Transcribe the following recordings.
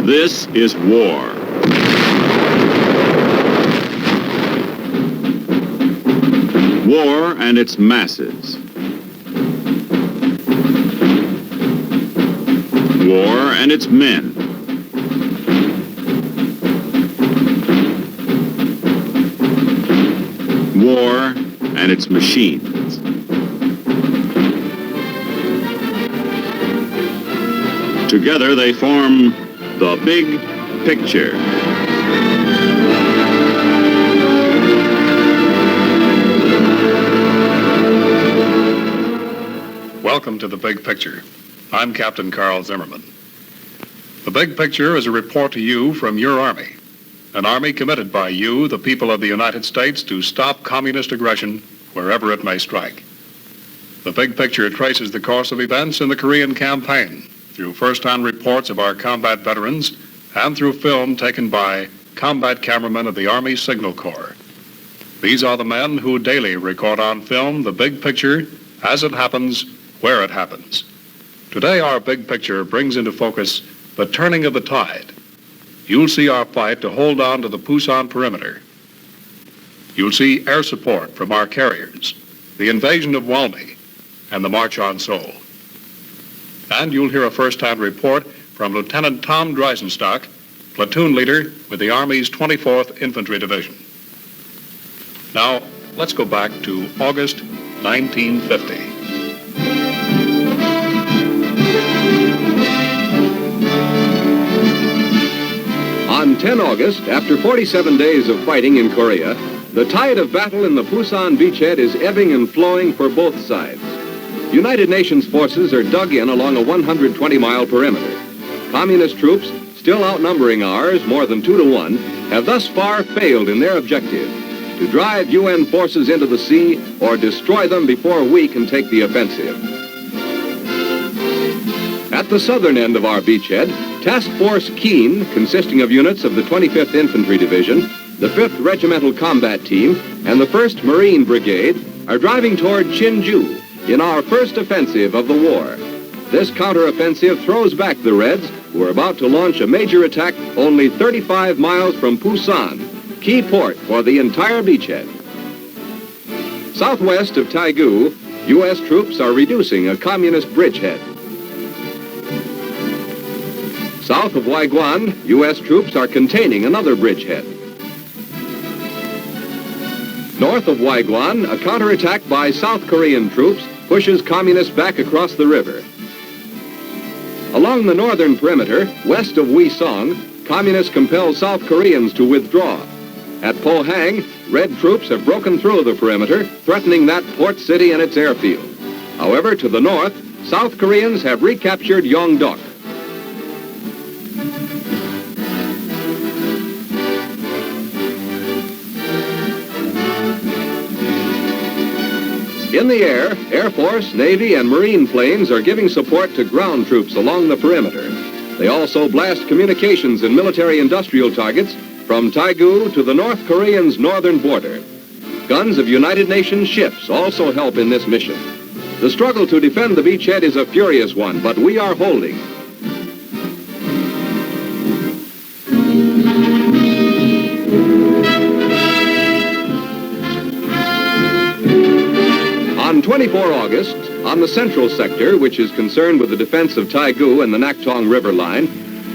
This is war. War and its masses. War and its men. War and its machines. Together they form the big picture. Welcome to The Big Picture. I'm Captain Carl Zimmerman. The Big Picture is a report to you from your Army, an Army committed by you, the people of the United States, to stop communist aggression wherever it may strike. The Big Picture traces the course of events in the Korean campaign through first-hand reports of our combat veterans and through film taken by combat cameramen of the Army Signal Corps. These are the men who daily record on film the big picture as it happens, where it happens. Today, our big picture brings into focus the turning of the tide. You'll see our fight to hold on to the Pusan perimeter. You'll see air support from our carriers, the invasion of Walmy, and the march on Seoul. And you'll hear a first-hand report from Lieutenant Tom Dreisenstock, platoon leader with the Army's 24th Infantry Division. Now, let's go back to August 1950. On 10 August, after 47 days of fighting in Korea, the tide of battle in the Pusan beachhead is ebbing and flowing for both sides. United Nations forces are dug in along a 120-mile perimeter. Communist troops, still outnumbering ours more than 2 to 1, have thus far failed in their objective, to drive UN forces into the sea or destroy them before we can take the offensive. At the southern end of our beachhead, Task Force Keene, consisting of units of the 25th Infantry Division, the 5th Regimental Combat Team, and the 1st Marine Brigade, are driving toward Chinju in our first offensive of the war. This counteroffensive throws back the Reds, who are about to launch a major attack only 35 miles from Pusan, key port for the entire beachhead. Southwest of Taegu, U.S. troops are reducing a communist bridgehead. South of Waiguan, U.S. troops are containing another bridgehead. North of Waiguan, a counterattack by South Korean troops pushes communists back across the river. Along the northern perimeter, west of Wisong, communists compel South Koreans to withdraw. At Pohang, Red troops have broken through the perimeter, threatening that port city and its airfield. However, to the north, South Koreans have recaptured Yeongdeok. In the air, Air Force, Navy, and Marine planes are giving support to ground troops along the perimeter. They also blast communications and military-industrial targets from Taegu to the North Koreans' northern border. Guns of United Nations ships also help in this mission. The struggle to defend the beachhead is a furious one, but we are holding. On 24 August, on the central sector, which is concerned with the defense of Taegu and the Naktong River line,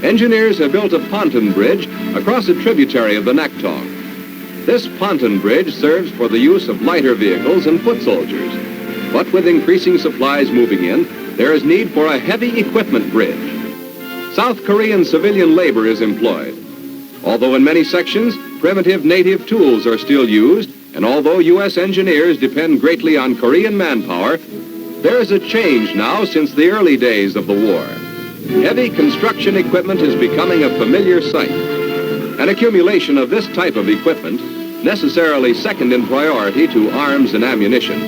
engineers have built a pontoon bridge across a tributary of the Naktong. This pontoon bridge serves for the use of lighter vehicles and foot soldiers. But with increasing supplies moving in, there is need for a heavy equipment bridge. South Korean civilian labor is employed. Although in many sections, primitive native tools are still used, and although U.S. engineers depend greatly on Korean manpower, there is a change now since the early days of the war. Heavy construction equipment is becoming a familiar sight. An accumulation of this type of equipment, necessarily second in priority to arms and ammunition,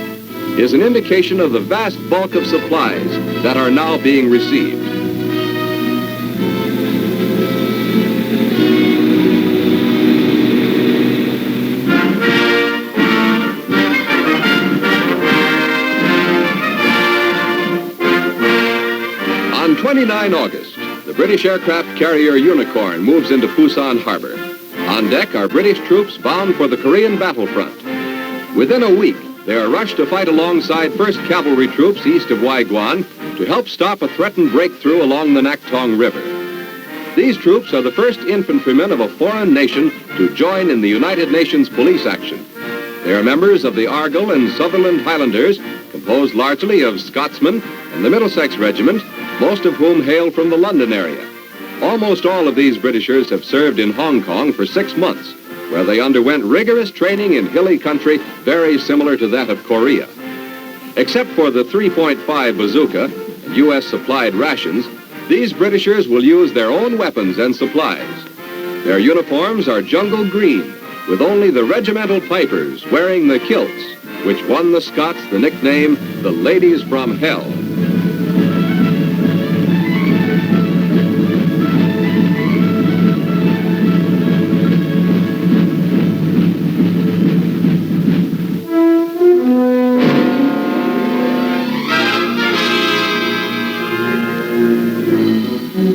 is an indication of the vast bulk of supplies that are now being received. On 29 August, the British aircraft carrier Unicorn moves into Pusan Harbor. On deck are British troops bound for the Korean battlefront. Within a week, they are rushed to fight alongside 1st Cavalry troops east of Waiguan to help stop a threatened breakthrough along the Naktong River. These troops are the first infantrymen of a foreign nation to join in the United Nations police action. They are members of the Argyll and Sutherland Highlanders, composed largely of Scotsmen and the Middlesex Regiment, most of whom hail from the London area. Almost all of these Britishers have served in Hong Kong for 6 months, where they underwent rigorous training in hilly country very similar to that of Korea. Except for the 3.5 bazooka and U.S.-supplied rations, these Britishers will use their own weapons and supplies. Their uniforms are jungle green, with only the regimental pipers wearing the kilts, which won the Scots the nickname the Ladies from Hell.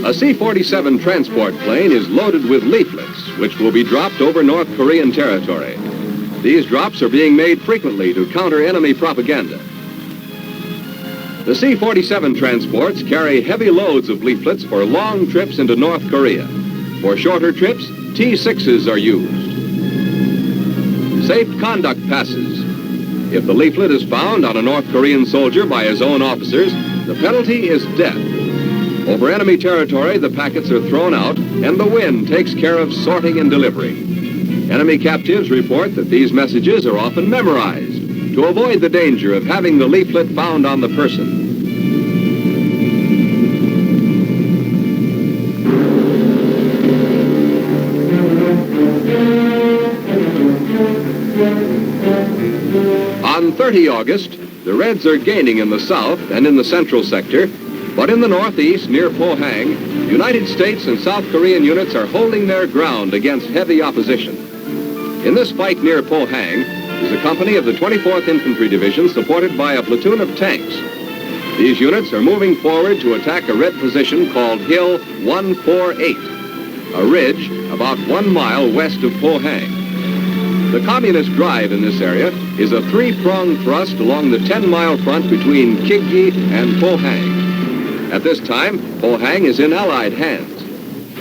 A C-47 transport plane is loaded with leaflets, which will be dropped over North Korean territory. These drops are being made frequently to counter enemy propaganda. The C-47 transports carry heavy loads of leaflets for long trips into North Korea. For shorter trips, T-6s are used. Safe conduct passes. If the leaflet is found on a North Korean soldier by his own officers, the penalty is death. Over enemy territory, the packets are thrown out, and the wind takes care of sorting and delivery. Enemy captives report that these messages are often memorized to avoid the danger of having the leaflet found on the person. On 30 August, the Reds are gaining in the south and in the central sector, but in the northeast, near Pohang, United States and South Korean units are holding their ground against heavy opposition. In this fight near Pohang is a company of the 24th Infantry Division supported by a platoon of tanks. These units are moving forward to attack a Red position called Hill 148, a ridge about 1 mile west of Pohang. The communist drive in this area is a three-pronged thrust along the 10-mile front between Kigyi and Pohang. At this time, Pohang is in Allied hands.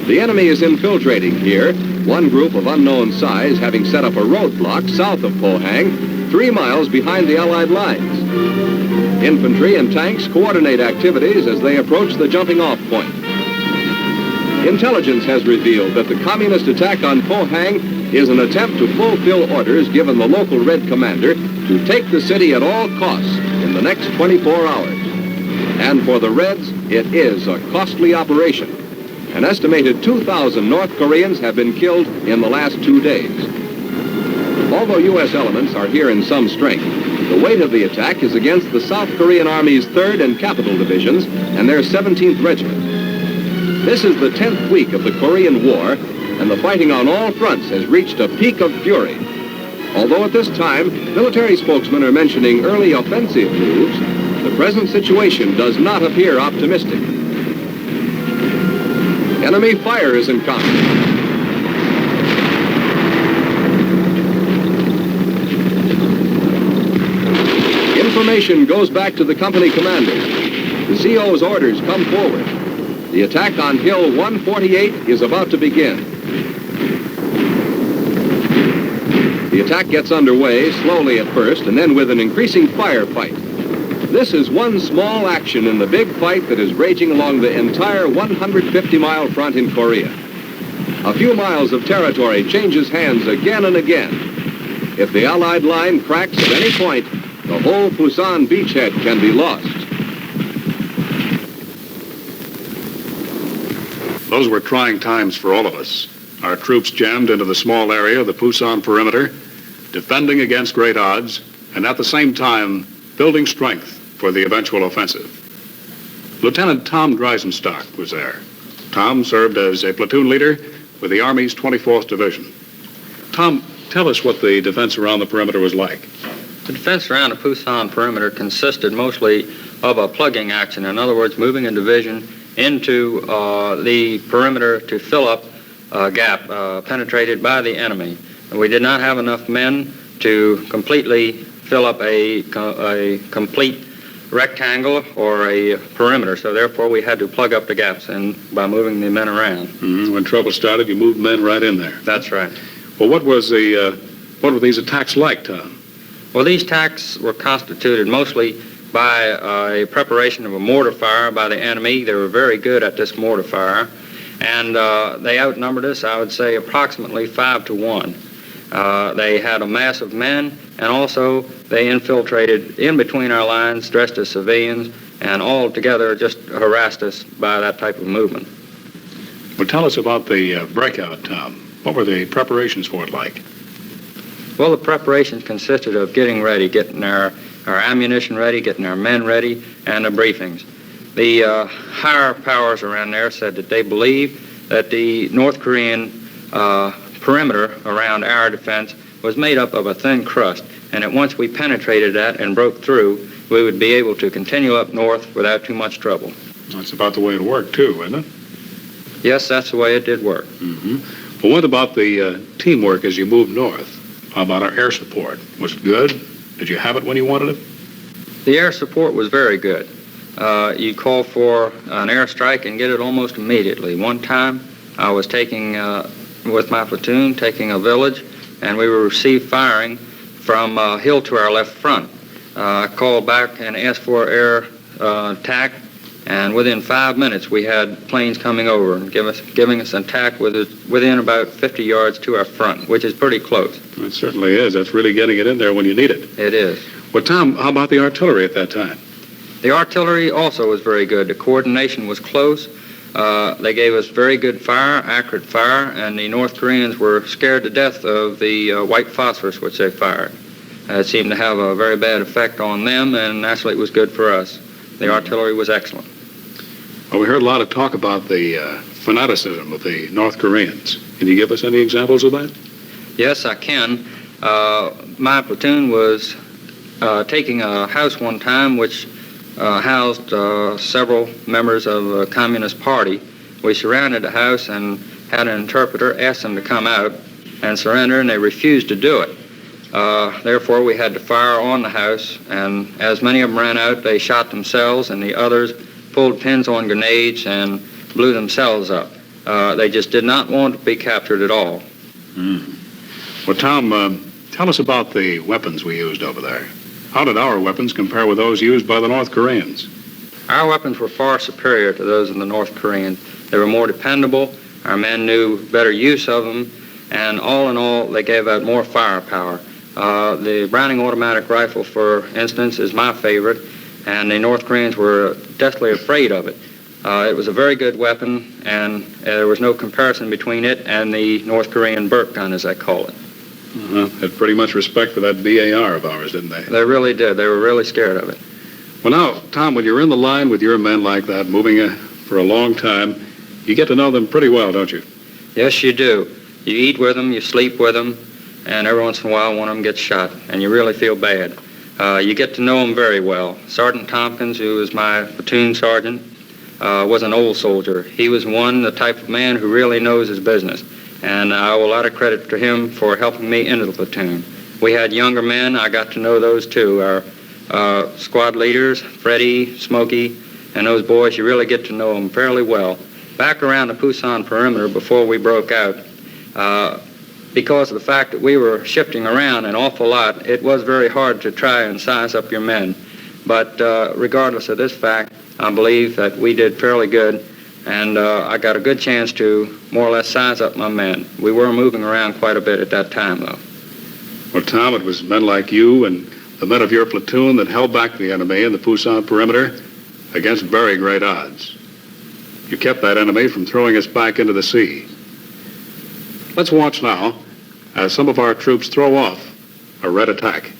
The enemy is infiltrating here, one group of unknown size having set up a roadblock south of Pohang, 3 miles behind the Allied lines. Infantry and tanks coordinate activities as they approach the jumping-off point. Intelligence has revealed that the communist attack on Pohang is an attempt to fulfill orders given the local Red commander to take the city at all costs in the next 24 hours. And for the Reds, it is a costly operation. An estimated 2,000 North Koreans have been killed in the last 2 days. Although U.S. elements are here in some strength, the weight of the attack is against the South Korean Army's 3rd and Capital Divisions and their 17th Regiment. This is the 10th week of the Korean War, and the fighting on all fronts has reached a peak of fury. Although at this time, military spokesmen are mentioning early offensive moves, the present situation does not appear optimistic. Enemy fire is in combat. Information goes back to the company commanders. The CO's orders come forward. The attack on Hill 148 is about to begin. The attack gets underway, slowly at first, and then with an increasing firefight. This is one small action in the big fight that is raging along the entire 150-mile front in Korea. A few miles of territory changes hands again and again. If the Allied line cracks at any point, the whole Pusan beachhead can be lost. Those were trying times for all of us. Our troops jammed into the small area of the Pusan perimeter, defending against great odds, and at the same time, building strength for the eventual offensive. Lieutenant Tom Greisenstock was there. Tom served as a platoon leader with the Army's 24th Division. Tom, tell us what the defense around the perimeter was like. The defense around the Pusan perimeter consisted mostly of a plugging action. In other words, moving a division into the perimeter to fill up a gap penetrated by the enemy. And we did not have enough men to completely fill up a complete rectangle or a perimeter, so therefore we had to plug up the gaps by moving the men around. Mm-hmm. When trouble started, you moved men right in there. That's right. Well, what were these attacks like, Tom? Well, these attacks were constituted mostly by a preparation of a mortar fire by the enemy. They were very good at this mortar fire, and they outnumbered us, I would say, approximately 5 to 1. They had a mass of men, and also they infiltrated in between our lines, dressed as civilians, and all together just harassed us by that type of movement. Well, tell us about the breakout, Tom. What were the preparations for it like? Well, the preparations consisted of getting ready, getting our ammunition ready, getting our men ready, and the briefings. The higher powers around there said that they believed that the North Korean perimeter around our defense was made up of a thin crust, and that once we penetrated that and broke through, we would be able to continue up north without too much trouble. That's about the way it worked, too, isn't it? Yes, that's the way it did work. Mm-hmm. Well, what about the teamwork as you moved north? How about our air support? Was it good? Did you have it when you wanted it? The air support was very good. You call for an airstrike and get it almost immediately. One time I was with my platoon, taking a village, and we were received firing from a hill to our left front. I called back and asked for air attack, and within 5 minutes we had planes coming over and giving us an attack within about 50 yards to our front, which is pretty close. It certainly is. That's really getting it in there when you need it. It is. Well, Tom, how about the artillery at that time? The artillery also was very good. The coordination was close. They gave us very good fire, accurate fire, and the North Koreans were scared to death of the white phosphorus which they fired. It seemed to have a very bad effect on them, and actually it was good for us. The artillery was excellent. Well, we heard a lot of talk about the fanaticism of the North Koreans. Can you give us any examples of that? Yes, I can. My platoon was taking a house one time which housed several members of the Communist Party. We surrounded the house and had an interpreter, asked them to come out and surrender, and they refused to do it. Therefore, we had to fire on the house, and as many of them ran out, they shot themselves, and the others pulled pins on grenades and blew themselves up. They just did not want to be captured at all. Well, Tom, tell us about the weapons we used over there. How did our weapons compare with those used by the North Koreans? Our weapons were far superior to those of the North Koreans. They were more dependable, our men knew better use of them, and all in all, they gave out more firepower. The Browning automatic rifle, for instance, is my favorite, and the North Koreans were deathly afraid of it. It was a very good weapon, and there was no comparison between it and the North Korean burp gun, as I call it. Had pretty much respect for that BAR of ours, didn't they? They really did. They were really scared of it. Well, now, Tom, when you're in the line with your men like that, moving for a long time, you get to know them pretty well, don't you? Yes, you do. You eat with them, you sleep with them, and every once in a while one of them gets shot, and you really feel bad. You get to know them very well. Sergeant Tompkins, who was my platoon sergeant, was an old soldier. He was the type of man who really knows his business, and I owe a lot of credit to him for helping me into the platoon. We had younger men. I got to know those too. Our squad leaders, Freddie, Smokey, and those boys, you really get to know them fairly well. Back around the Pusan perimeter before we broke out, because of the fact that we were shifting around an awful lot, it was very hard to try and size up your men. But regardless of this fact, I believe that we did fairly good, and I got a good chance to more or less size up my men. We were moving around quite a bit at that time, though. Well, Tom, it was men like you and the men of your platoon that held back the enemy in the Pusan perimeter against very great odds. You kept that enemy from throwing us back into the sea. Let's watch now as some of our troops throw off a red attack.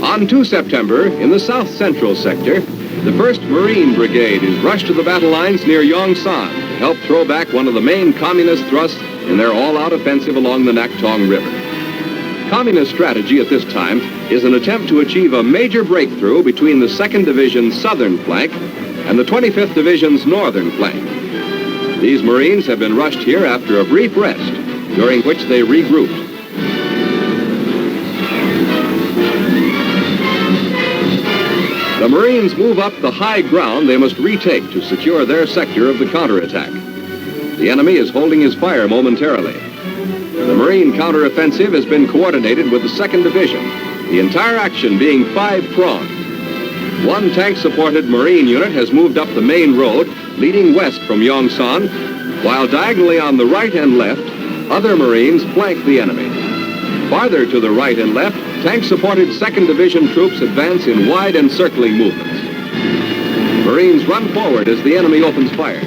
On 2 September, in the South Central sector, the 1st Marine Brigade is rushed to the battle lines near Yongsan to help throw back one of the main communist thrusts in their all-out offensive along the Naktong River. Communist strategy at this time is an attempt to achieve a major breakthrough between the 2nd Division's southern flank and the 25th Division's northern flank. These Marines have been rushed here after a brief rest, during which they regrouped. The Marines move up the high ground they must retake to secure their sector of the counterattack. The enemy is holding his fire momentarily. The Marine counteroffensive has been coordinated with the 2nd Division, the entire action being 5-pronged. One tank-supported Marine unit has moved up the main road, leading west from Yongsan, while diagonally on the right and left, other Marines flank the enemy. Farther to the right and left, tank-supported 2nd Division troops advance in wide encircling movements. Marines run forward as the enemy opens fire.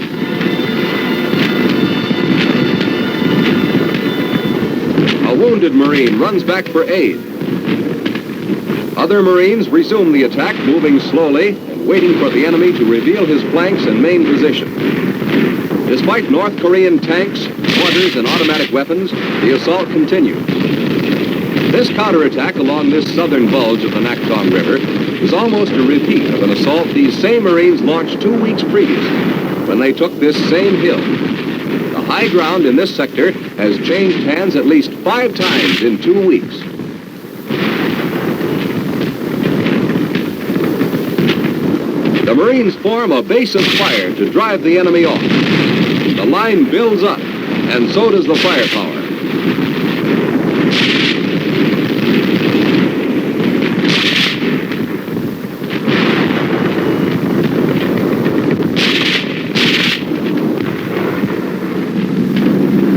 A wounded Marine runs back for aid. Other Marines resume the attack, moving slowly and waiting for the enemy to reveal his flanks and main position. Despite North Korean tanks, mortars, and automatic weapons, the assault continues. This counterattack along this southern bulge of the Naktong River is almost a repeat of an assault these same Marines launched 2 weeks previously when they took this same hill. The high ground in this sector has changed hands at least 5 times in 2 weeks. The Marines form a base of fire to drive the enemy off. The line builds up, and so does the firepower.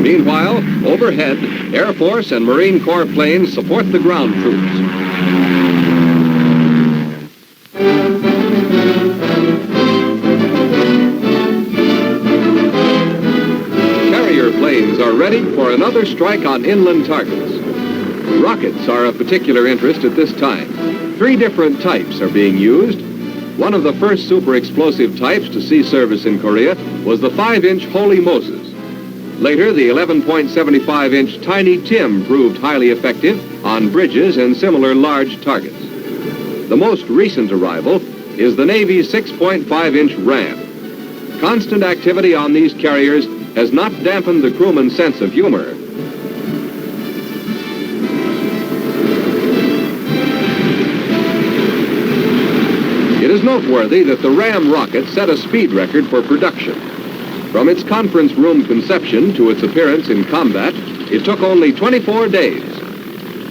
Meanwhile, overhead, Air Force and Marine Corps planes support the ground troops. Carrier planes are ready for another strike on inland targets. Rockets are of particular interest at this time. 3 different types are being used. One of the first super explosive types to see service in Korea was the 5-inch Holy Moses. Later, the 11.75-inch Tiny Tim proved highly effective on bridges and similar large targets. The most recent arrival is the Navy's 6.5-inch Ram. Constant activity on these carriers has not dampened the crewman's sense of humor. It is noteworthy that the Ram rocket set a speed record for production. From its conference room conception to its appearance in combat, it took only 24 days.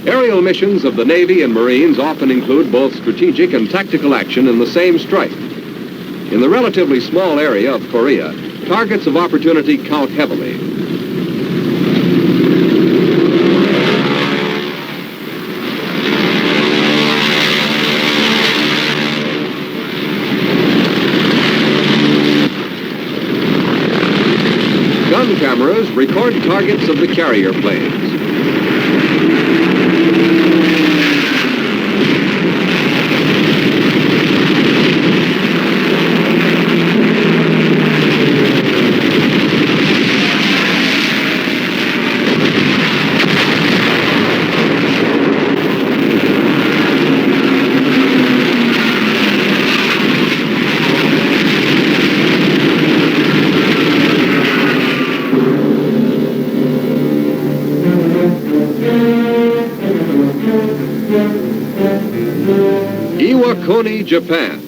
Aerial missions of the Navy and Marines often include both strategic and tactical action in the same strike. In the relatively small area of Korea, targets of opportunity count heavily. Gun cameras record targets of the carrier planes. Iwakuni, Japan.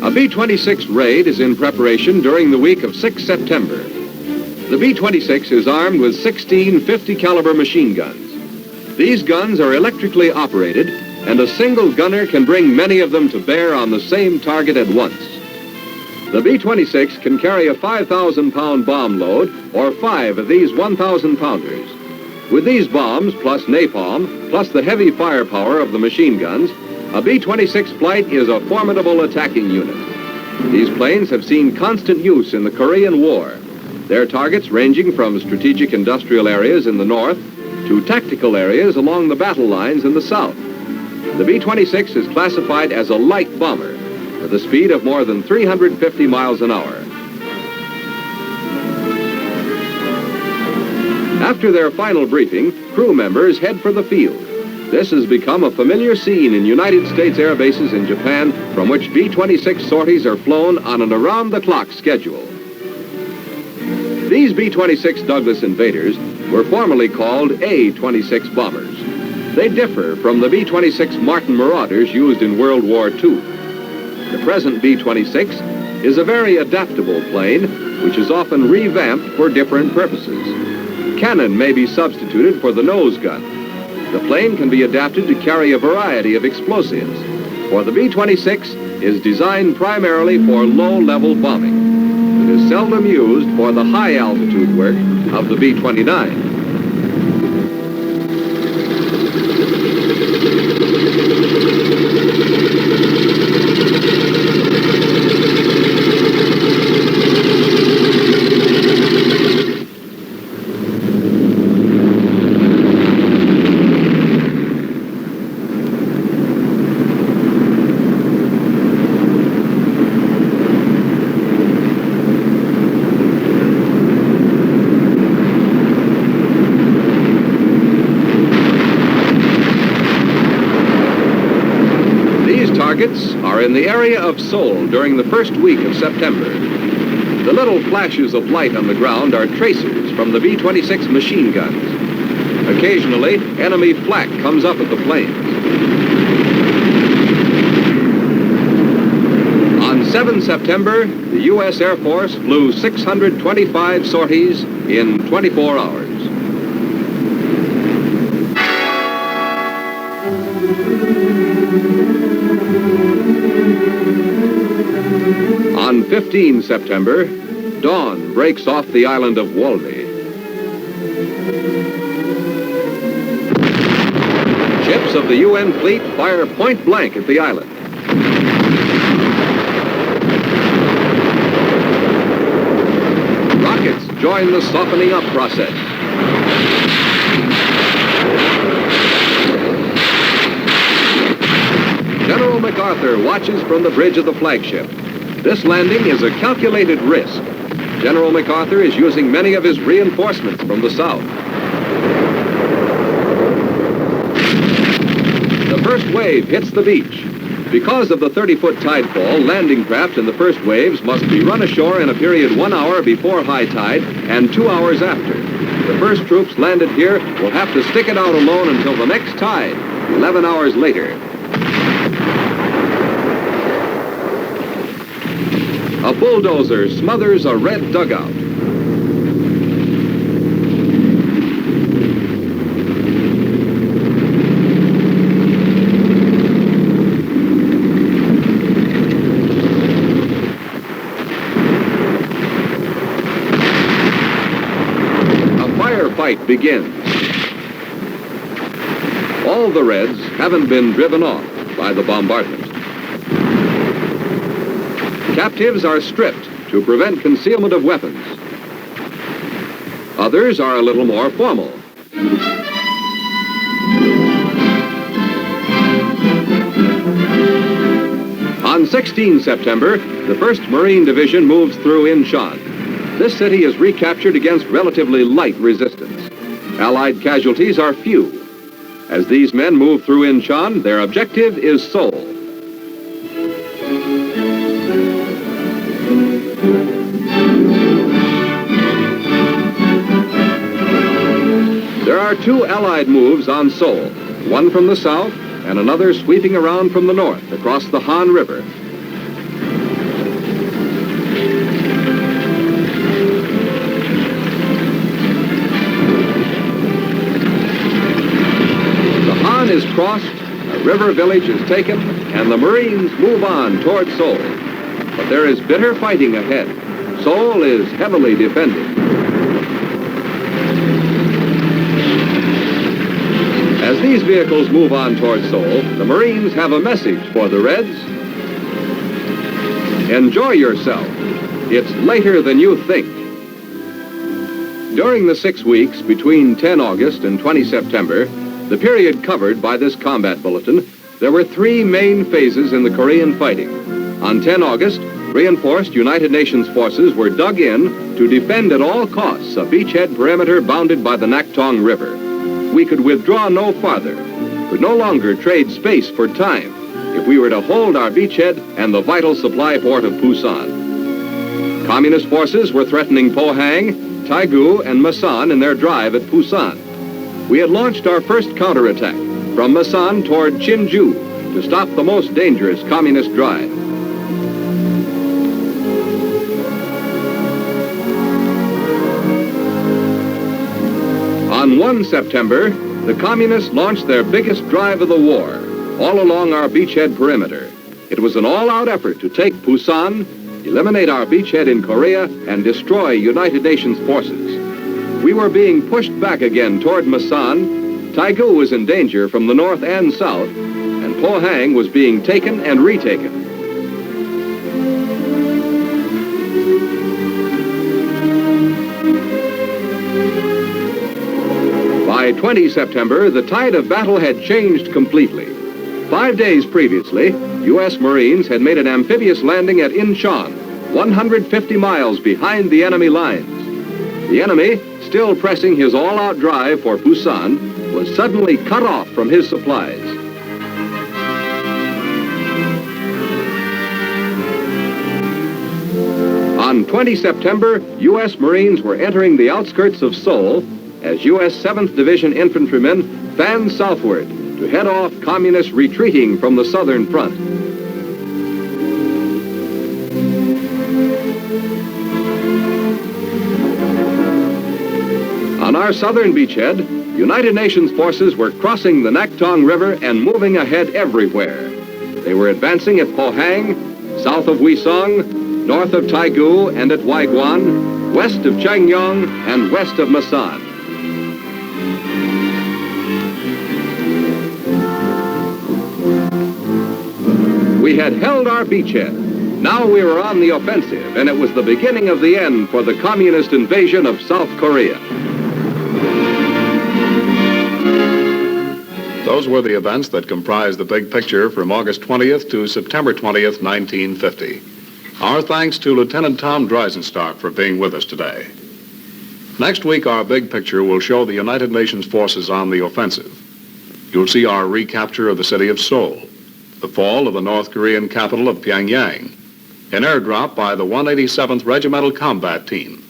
A B-26 raid is in preparation during the week of 6 September. The B-26 is armed with 16 50-caliber machine guns. These guns are electrically operated, and a single gunner can bring many of them to bear on the same target at once. The B-26 can carry a 5,000-pound bomb load, or 5 of these 1,000-pounders. With these bombs, plus napalm, plus the heavy firepower of the machine guns, a B-26 flight is a formidable attacking unit. These planes have seen constant use in the Korean War, their targets ranging from strategic industrial areas in the north to tactical areas along the battle lines in the south. The B-26 is classified as a light bomber with a speed of more than 350 miles an hour. After their final briefing, crew members head for the field. This has become a familiar scene in United States air bases in Japan from which B-26 sorties are flown on an around-the-clock schedule. These B-26 Douglas Invaders were formerly called A-26 bombers. They differ from the B-26 Martin Marauders used in World War II. The present B-26 is a very adaptable plane, which is often revamped for different purposes. Cannon may be substituted for the nose gun. The plane can be adapted to carry a variety of explosives, for the B-26 is designed primarily for low-level bombing. It is seldom used for the high-altitude work of the B-29. Targets are in the area of Seoul during the first week of September. The little flashes of light on the ground are tracers from the B-26 machine guns. Occasionally, enemy flak comes up at the planes. On 7 September, the U.S. Air Force flew 625 sorties in 24 hours. On 15 September, dawn breaks off the island of Walney. Ships of the UN fleet fire point blank at the island. Rockets join the softening up process. General MacArthur watches from the bridge of the flagship. This landing is a calculated risk. General MacArthur is using many of his reinforcements from the south. The first wave hits the beach. Because of the 30-foot tide fall, landing craft in the first waves must be run ashore in a period 1 hour before high tide and 2 hours after. The first troops landed here will have to stick it out alone until the next tide, 11 hours later. A bulldozer smothers a red dugout. A firefight begins. All the Reds haven't been driven off by the bombardment. Captives are stripped to prevent concealment of weapons. Others are a little more formal. On 16 September, the 1st Marine Division moves through Incheon. This city is recaptured against relatively light resistance. Allied casualties are few. As these men move through Incheon, their objective is Seoul. There are 2 Allied moves on Seoul, one from the south and another sweeping around from the north across the Han River. The Han is crossed, a river village is taken, and the Marines move on toward Seoul. But there is bitter fighting ahead. Seoul is heavily defended. As these vehicles move on toward Seoul, the Marines have a message for the Reds. Enjoy yourself. It's later than you think. During the 6 weeks between 10 August and 20 September, the period covered by this combat bulletin, there were 3 main phases in the Korean fighting. On 10 August, reinforced United Nations forces were dug in to defend at all costs a beachhead perimeter bounded by the Naktong River. We could withdraw no farther, could no longer trade space for time. if we were to hold our beachhead and the vital supply port of Pusan. Communist forces were threatening Pohang, Taegu, and Masan in their drive at Pusan. We had launched our first counterattack from Masan toward Chinju to stop the most dangerous communist drive. On 1 September, the communists launched their biggest drive of the war, all along our beachhead perimeter. It was an all-out effort to take Pusan, eliminate our beachhead in Korea, and destroy United Nations forces. We were being pushed back again toward Masan. Taegu was in danger from the north and south, and Pohang was being taken and retaken. By 20 September, the tide of battle had changed completely. 5 days previously, U.S. Marines had made an amphibious landing at Incheon, 150 miles behind the enemy lines. The enemy, still pressing his all-out drive for Pusan, was suddenly cut off from his supplies. On 20 September, U.S. Marines were entering the outskirts of Seoul as U.S. 7th Division infantrymen fanned southward to head off communists retreating from the southern front. On our southern beachhead, United Nations forces were crossing the Naktong River and moving ahead everywhere. They were advancing at Pohang, south of Wisong, north of Taegu and at Waiguan, west of Changyong, and west of Masan. We had held our beachhead. Now we were on the offensive, and it was the beginning of the end for the communist invasion of South Korea. Those were the events that comprised the big picture from August 20th to September 20th, 1950. Our thanks to Lieutenant Tom Dreisenstock for being with us today. Next week, our big picture will show the United Nations forces on the offensive. You'll see our recapture of the city of Seoul, the fall of the North Korean capital of Pyongyang, an airdrop by the 187th Regimental Combat Team.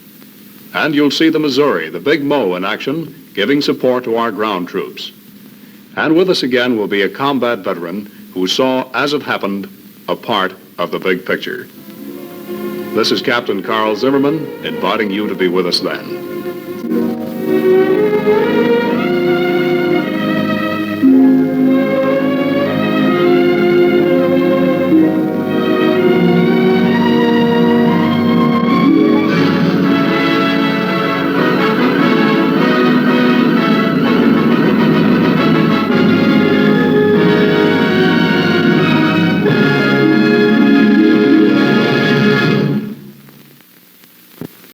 And you'll see the Missouri, the Big Mo, in action, giving support to our ground troops. And with us again will be a combat veteran who saw, as it happened, a part of the big picture. This is Captain Carl Zimmerman, inviting you to be with us then.